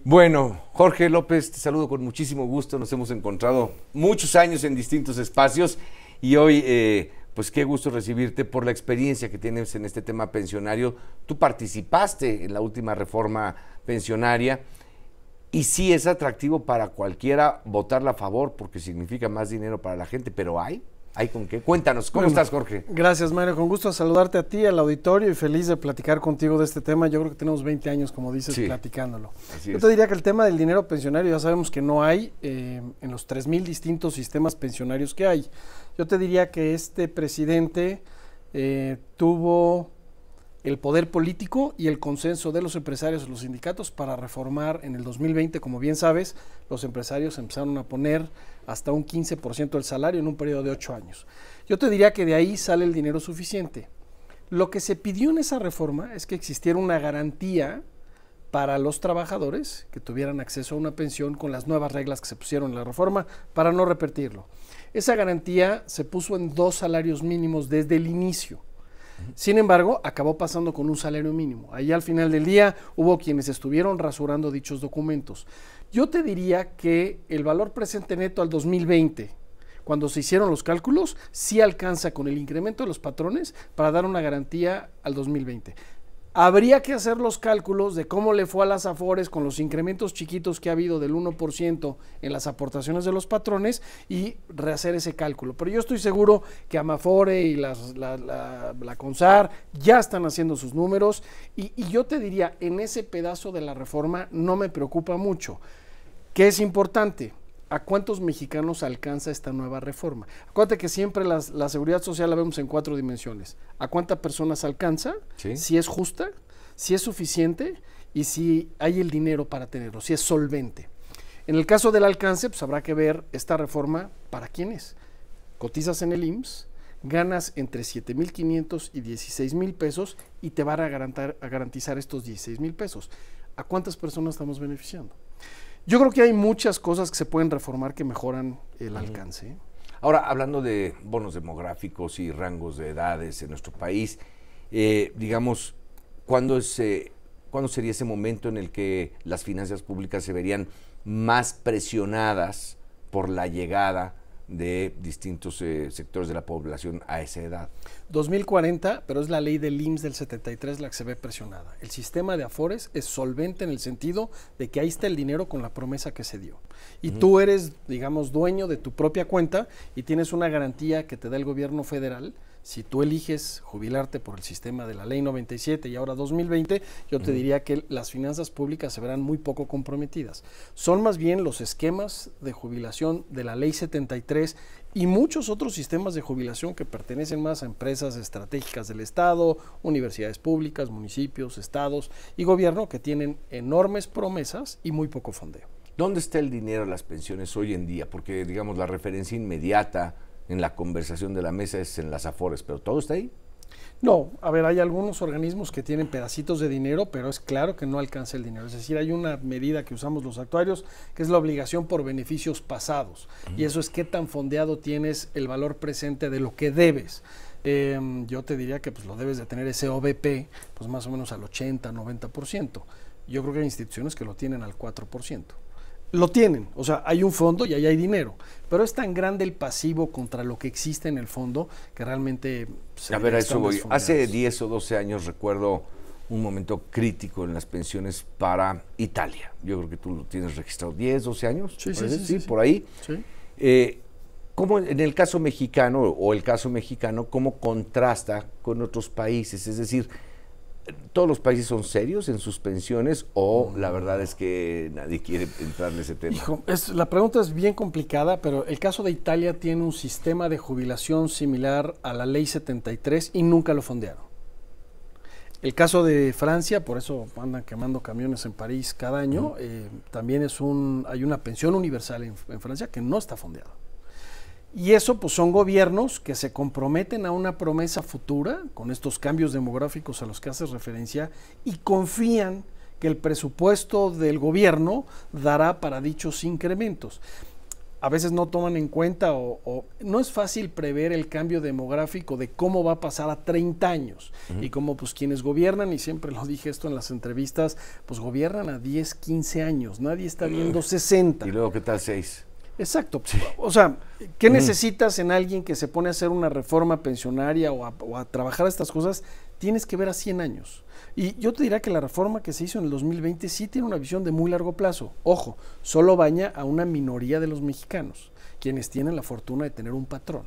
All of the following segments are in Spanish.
Bueno, Jorge López, te saludo con muchísimo gusto. Nos hemos encontrado muchos años en distintos espacios y hoy, pues qué gusto recibirte por la experiencia que tienes en este tema pensionario. Tú participaste en la última reforma pensionaria y sí es atractivo para cualquiera votarla a favor porque significa más dinero para la gente, pero ¿hay con qué? Cuéntanos, ¿cómo estás, Jorge? Gracias, Mario, con gusto saludarte a ti, al auditorio y feliz de platicar contigo de este tema. Yo creo que tenemos 20 años, como dices, sí, platicándolo. Yo te diría que el tema del dinero pensionario ya sabemos que no hay en los 3,000 distintos sistemas pensionarios que hay. Yo te diría que este presidente tuvo el poder político y el consenso de los empresarios y los sindicatos para reformar en el 2020, como bien sabes, los empresarios empezaron a poner hasta un 15% del salario en un periodo de 8 años. Yo te diría que de ahí sale el dinero suficiente. Lo que se pidió en esa reforma es que existiera una garantía para los trabajadores que tuvieran acceso a una pensión con las nuevas reglas que se pusieron en la reforma, para no repetirlo. Esa garantía se puso en 2 salarios mínimos desde el inicio. Sin embargo, acabó pasando con un salario mínimo. Ahí al final del día hubo quienes estuvieron rasurando dichos documentos. Yo te diría que el valor presente neto al 2020, cuando se hicieron los cálculos, sí alcanza con el incremento de los patrones para dar una garantía al 2020. Habría que hacer los cálculos de cómo le fue a las Afores con los incrementos chiquitos que ha habido del 1% en las aportaciones de los patrones y rehacer ese cálculo. Pero yo estoy seguro que Amafore y la CONSAR ya están haciendo sus números y yo te diría, en ese pedazo de la reforma no me preocupa mucho. ¿Qué es importante? ¿A cuántos mexicanos alcanza esta nueva reforma? Acuérdate que siempre la seguridad social la vemos en 4 dimensiones. ¿A cuántas personas alcanza? ¿Sí? Si es justa, si es suficiente y si hay el dinero para tenerlo, si es solvente. En el caso del alcance, pues habrá que ver esta reforma para quién es. Cotizas en el IMSS, ganas entre 7,500 y 16,000 pesos y te van a garantizar estos 16,000 pesos. ¿A cuántas personas estamos beneficiando? Yo creo que hay muchas cosas que se pueden reformar que mejoran el alcance. Ahora, hablando de bonos demográficos y rangos de edades en nuestro país, digamos, ¿cuándo sería ese momento en el que las finanzas públicas se verían más presionadas por la llegada de distintos sectores de la población a esa edad? 2040, pero es la ley del IMSS del 73 la que se ve presionada. El sistema de Afores es solvente en el sentido de que ahí está el dinero con la promesa que se dio. Y tú eres, digamos, dueño de tu propia cuenta y tienes una garantía que te da el gobierno federal. Si tú eliges jubilarte por el sistema de la ley 97 y ahora 2020, yo te diría que las finanzas públicas se verán muy poco comprometidas. Son más bien los esquemas de jubilación de la ley 73 y muchos otros sistemas de jubilación que pertenecen más a empresas estratégicas del Estado, universidades públicas, municipios, estados y gobierno que tienen enormes promesas y muy poco fondeo. ¿Dónde está el dinero de las pensiones hoy en día? Porque, digamos, la referencia inmediata en la conversación de la mesa es en las Afores, pero ¿todo está ahí? No, a ver, hay algunos organismos que tienen pedacitos de dinero, pero es claro que no alcanza el dinero. Es decir, hay una medida que usamos los actuarios, que es la obligación por beneficios pasados. Y eso es qué tan fondeado tienes el valor presente de lo que debes. Yo te diría que pues, lo debes de tener ese OVP, pues más o menos al 80, 90%. Yo creo que hay instituciones que lo tienen al 4%. Lo tienen, o sea, hay un fondo y ahí hay dinero, pero es tan grande el pasivo contra lo que existe en el fondo que realmente... A ver, a eso voy. Hace 10 o 12 años recuerdo un momento crítico en las pensiones para Italia. Yo creo que tú lo tienes registrado. ¿10, 12 años? Sí, por ahí. Sí. ¿Cómo en el caso mexicano o el caso mexicano, cómo contrasta con otros países? Es decir, ¿todos los países son serios en sus pensiones o la verdad es que nadie quiere entrar en ese tema? Hijo, la pregunta es bien complicada, pero el caso de Italia tiene un sistema de jubilación similar a la ley 73 y nunca lo fondearon. El caso de Francia, por eso andan quemando camiones en París cada año, también hay una pensión universal en Francia que no está fondeada. Y eso pues son gobiernos que se comprometen a una promesa futura con estos cambios demográficos a los que haces referencia y confían que el presupuesto del gobierno dará para dichos incrementos. a veces no toman en cuenta o no es fácil prever el cambio demográfico de cómo va a pasar a 30 años y cómo pues quienes gobiernan, y siempre lo dije esto en las entrevistas, pues gobiernan a 10, 15 años, nadie está viendo 60. Y luego, ¿qué tal 6? Exacto, sí. O sea, ¿qué necesitas en alguien que se pone a hacer una reforma pensionaria o a trabajar estas cosas? Tienes que ver a 100 años. Y yo te diría que la reforma que se hizo en el 2020 sí tiene una visión de muy largo plazo. Ojo, solo baña a una minoría de los mexicanos, quienes tienen la fortuna de tener un patrón.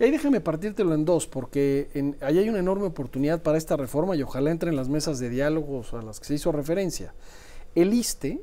Y ahí déjame partírtelo en dos, porque ahí hay una enorme oportunidad para esta reforma y ojalá entre en las mesas de diálogos a las que se hizo referencia. El ISSSTE,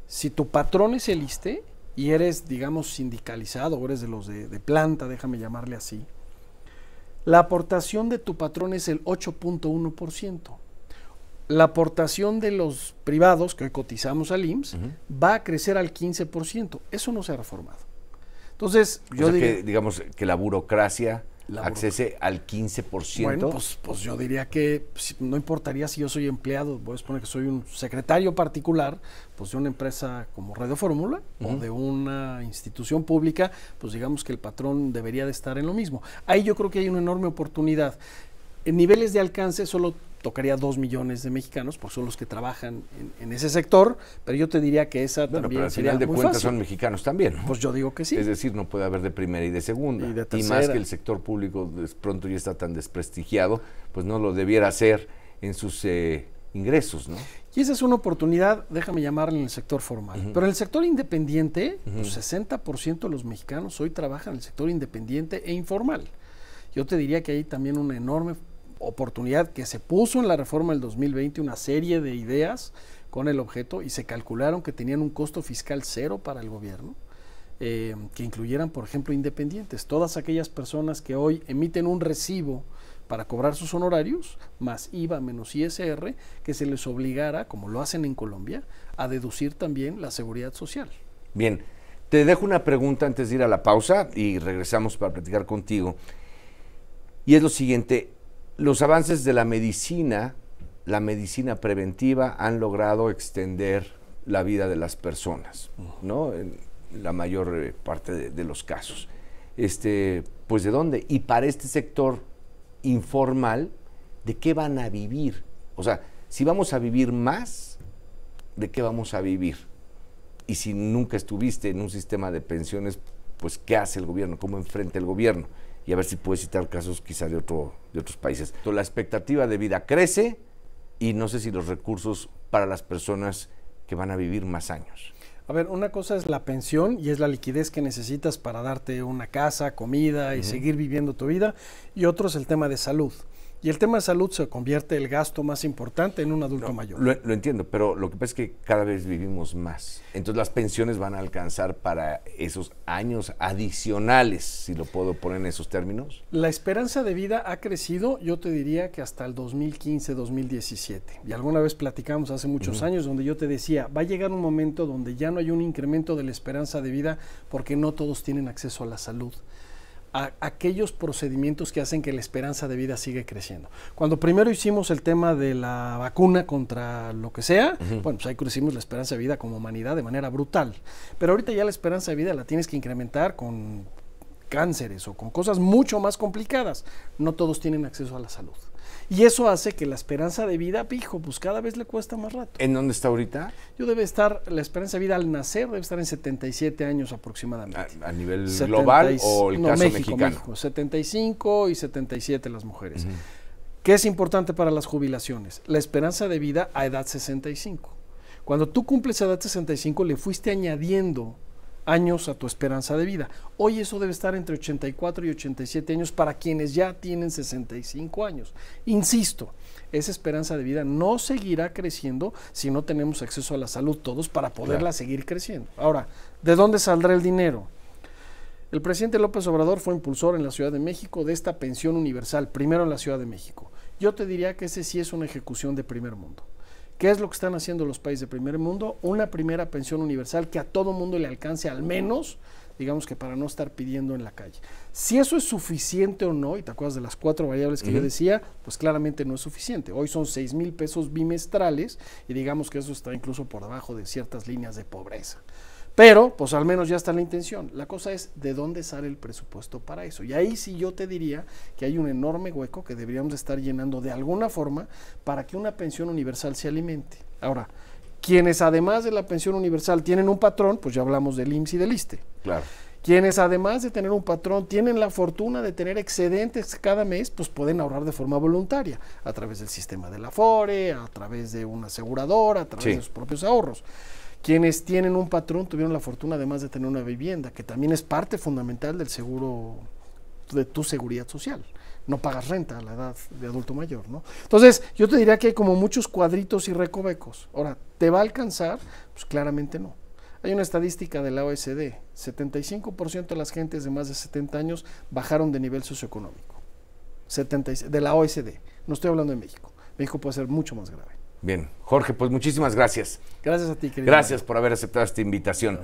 si tu patrón es el ISSSTE y eres, digamos, sindicalizado o eres de los de planta, déjame llamarle así, la aportación de tu patrón es el 8.1%. La aportación de los privados, que hoy cotizamos al IMSS, va a crecer al 15%. Eso no se ha reformado. Entonces, yo diría que, digamos, que la burocracia accese al 15%. Bueno, pues yo diría que no importaría si yo soy empleado, voy a suponer que soy un secretario particular, pues de una empresa como Radio Fórmula o de una institución pública, pues digamos que el patrón debería de estar en lo mismo. Ahí yo creo que hay una enorme oportunidad. En niveles de alcance solo tocaría 2 millones de mexicanos, porque son los que trabajan en ese sector, pero yo te diría que esa también pero al sería final de muy cuentas fácil. son mexicanos también, ¿no? Pues yo digo que sí. Es decir, no puede haber de primera y de segunda. Y de tercera. más que el sector público de pronto ya está tan desprestigiado, pues no lo debiera hacer en sus ingresos, ¿no? Y esa es una oportunidad, déjame llamarle, en el sector formal. Pero en el sector independiente, pues 60% de los mexicanos hoy trabajan en el sector independiente e informal. Yo te diría que hay también una enorme oportunidad que se puso en la reforma del 2020, una serie de ideas con el objeto, y se calcularon que tenían un costo fiscal cero para el gobierno, que incluyeran, por ejemplo, independientes. Todas aquellas personas que hoy emiten un recibo para cobrar sus honorarios, más IVA menos ISR, que se les obligara, como lo hacen en Colombia, a deducir también la seguridad social. Bien, te dejo una pregunta antes de ir a la pausa y regresamos para platicar contigo. Y es lo siguiente: los avances de la medicina preventiva han logrado extender la vida de las personas, ¿no? En la mayor parte de los casos. Pues ¿de dónde? Y para este sector informal, ¿de qué van a vivir? O sea, si vamos a vivir más, ¿de qué vamos a vivir? Y si nunca estuviste en un sistema de pensiones, pues ¿qué hace el gobierno? ¿Cómo enfrenta el gobierno? Y a ver si puedes citar casos quizá de otros países. Entonces, la expectativa de vida crece y no sé si los recursos para las personas que van a vivir más años. A ver, una cosa es la pensión y es la liquidez que necesitas para darte una casa, comida y seguir viviendo tu vida, y otro es el tema de salud. Y el tema de salud se convierte el gasto más importante en un adulto mayor. Lo entiendo, pero lo que pasa es que cada vez vivimos más. Entonces las pensiones van a alcanzar para esos años adicionales, si lo puedo poner en esos términos. La esperanza de vida ha crecido, yo te diría que hasta el 2015, 2017. Y alguna vez platicamos hace muchos años donde yo te decía, va a llegar un momento donde ya no hay un incremento de la esperanza de vida porque no todos tienen acceso a la salud. A aquellos procedimientos que hacen que la esperanza de vida siga creciendo. Cuando primero hicimos el tema de la vacuna contra lo que sea, bueno, pues ahí crecimos la esperanza de vida como humanidad de manera brutal. Pero ahorita ya la esperanza de vida la tienes que incrementar con cánceres o con cosas mucho más complicadas. No todos tienen acceso a la salud. Y eso hace que la esperanza de vida, pues cada vez le cuesta más rato. ¿En dónde está ahorita? La esperanza de vida al nacer debe estar en 77 años aproximadamente. ¿A nivel global o el caso mexicano? México, 75 y 77 las mujeres. ¿Qué es importante para las jubilaciones? La esperanza de vida a edad 65. Cuando tú cumples edad 65 le fuiste añadiendo años a tu esperanza de vida. Hoy eso debe estar entre 84 y 87 años para quienes ya tienen 65 años. Insisto, esa esperanza de vida no seguirá creciendo si no tenemos acceso a la salud todos para poderla seguir creciendo. Ahora, ¿de dónde saldrá el dinero? El presidente López Obrador fue impulsor en la Ciudad de México de esta pensión universal, primero en la Ciudad de México. Yo te diría que ese sí es una ejecución de primer mundo. ¿Qué es lo que están haciendo los países de primer mundo? Una primera pensión universal que a todo mundo le alcance al menos, digamos que para no estar pidiendo en la calle. Si eso es suficiente o no, y te acuerdas de las 4 variables que yo decía, pues claramente no es suficiente. Hoy son 6,000 pesos bimestrales y digamos que eso está incluso por debajo de ciertas líneas de pobreza. Pero, pues al menos ya está la intención. La cosa es de dónde sale el presupuesto para eso. Y ahí sí yo te diría que hay un enorme hueco que deberíamos estar llenando de alguna forma para que una pensión universal se alimente. Ahora, quienes además de la pensión universal tienen un patrón, pues ya hablamos del IMSS y del ISSSTE. Claro. Quienes además de tener un patrón tienen la fortuna de tener excedentes cada mes, pues pueden ahorrar de forma voluntaria, a través del sistema de la Afore, a través de una aseguradora, a través de sus propios ahorros. Quienes tienen un patrón tuvieron la fortuna además de tener una vivienda, que también es parte fundamental del seguro, de tu seguridad social. No pagas renta a la edad de adulto mayor, ¿no? Entonces, yo te diría que hay como muchos cuadritos y recovecos. Ahora, ¿te va a alcanzar? Pues claramente no. Hay una estadística de la OECD, 75% de las gentes de más de 70 años bajaron de nivel socioeconómico. De la OECD, no estoy hablando de México. México puede ser mucho más grave. Bien, Jorge, pues muchísimas gracias. Gracias a ti, querido. Gracias por haber aceptado esta invitación. Gracias.